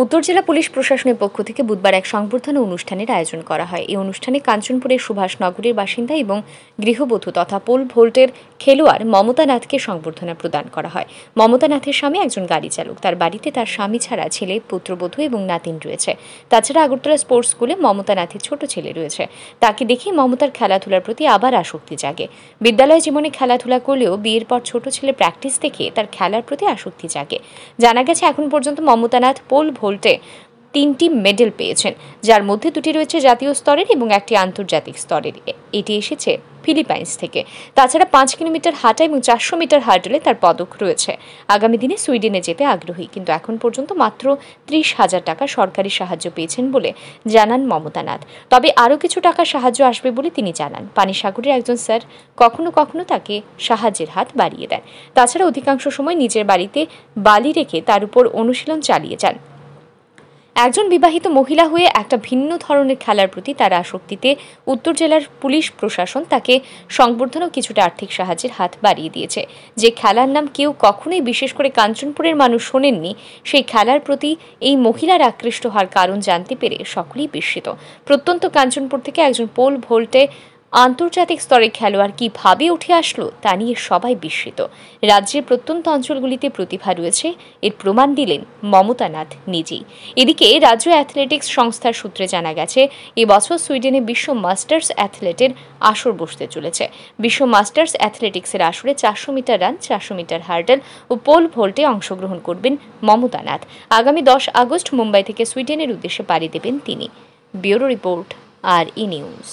উত্তর জেলা পুলিশ প্রশাসনের পক্ষ থেকে বুধবার এক সংবর্ধনা অনুষ্ঠানের আয়োজন করা হয়। এই অনুষ্ঠানে কাঞ্চনপুরের সুভাষনগরের বাসিন্দা এবং গৃহবধূ তথা পোল ভোল্টের খেলোয়াড় মমতা নাথকে সংবর্ধনা প্রদান করা হয়। মমতা নাথের স্বামী একজন গাড়ি চালক। তার বাড়িতে তার স্বামী ছাড়া ছেলে, পুত্রবধূ এবং নাতিন রয়েছে। তাছাড়া আগরতলা স্পোর্টস স্কুলে মমতা নাথের ছোট ছেলে রয়েছে। তাকে দেখে মমতার খেলাধুলার প্রতি আবার আসক্তি জাগে। বিদ্যালয় জীবনে খেলাধুলা করলেও বিয়ের পর ছোট ছেলে প্র্যাকটিস দেখে তার খেলার প্রতি আসক্তি জাগে। জানা গেছে এখন পর্যন্ত মমতা নাথ পোল ভোল্টে 3টি মেডেল পেয়েছেন, যার মধ্যে 2টি রয়েছে জাতীয় স্তরের এবং একটি আন্তর্জাতিক স্তরের। এটি এসেছে ফিলিপাইন্স থেকে। তাছাড়া 5 কিলোমিটার হাঁটা এবং 400 মিটার হার্ডেলে তার পদক রয়েছে। আগামী দিনে সুইডেনে যেতে আগ্রহী, কিন্তু এখন পর্যন্ত মাত্র 30,000 টাকা সরকারি সাহায্য পেয়েছেন বলে জানান মমতা নাথ। তবে আরও কিছু টাকা সাহায্য আসবে বলে তিনি জানান। পানিসাগরের একজন স্যার কখনো কখনো তাকে সাহায্যের হাত বাড়িয়ে দেন। তাছাড়া অধিকাংশ সময় নিজের বাড়িতে বালি রেখে তার উপর অনুশীলন চালিয়ে যান। একজন বিবাহিত মহিলা হয়ে একটা ভিন্ন ধরনের খেলার প্রতি তার আসক্তিতে উত্তর জেলার পুলিশ প্রশাসন তাকে সংবর্ধনা ও কিছুটা আর্থিক সাহায্যের হাত বাড়িয়ে দিয়েছে। যে খেলার নাম কেউ কখনোই, বিশেষ করে কাঞ্চনপুরের মানুষ, শোনেননি, সেই খেলার প্রতি এই মহিলার আকৃষ্ট হওয়ার কারণ জানতে পেরে সকলেই বিস্মিত। প্রত্যন্ত কাঞ্চনপুর থেকে একজন পোল ভোল্টে আন্তর্জাতিক স্তরের খেলোয়াড় কিভাবে উঠে আসলো তা নিয়ে সবাই বিস্মিত। রাজ্যের প্রত্যন্ত অঞ্চলগুলিতে প্রতিভা রয়েছে, এর প্রমাণ দিলেন মমতা নাথ নিজেই। এদিকে রাজ্য অ্যাথলেটিক্স সংস্থার সূত্রে জানা গেছে, এবছর সুইডেনে বিশ্ব মাস্টার্স অ্যাথলেটের আসর বসতে চলেছে। বিশ্ব মাস্টার্স অ্যাথলেটিক্সের আসরে 400 মিটার রান, 400 মিটার হার্ডেল ও পোল ভোল্টে অংশগ্রহণ করবেন মমতা নাথ। আগামী 10 আগস্ট মুম্বাই থেকে সুইডেনের উদ্দেশ্যে পাড়ি দেবেন তিনি। ব্যুরো রিপোর্ট, আর ই নিউজ।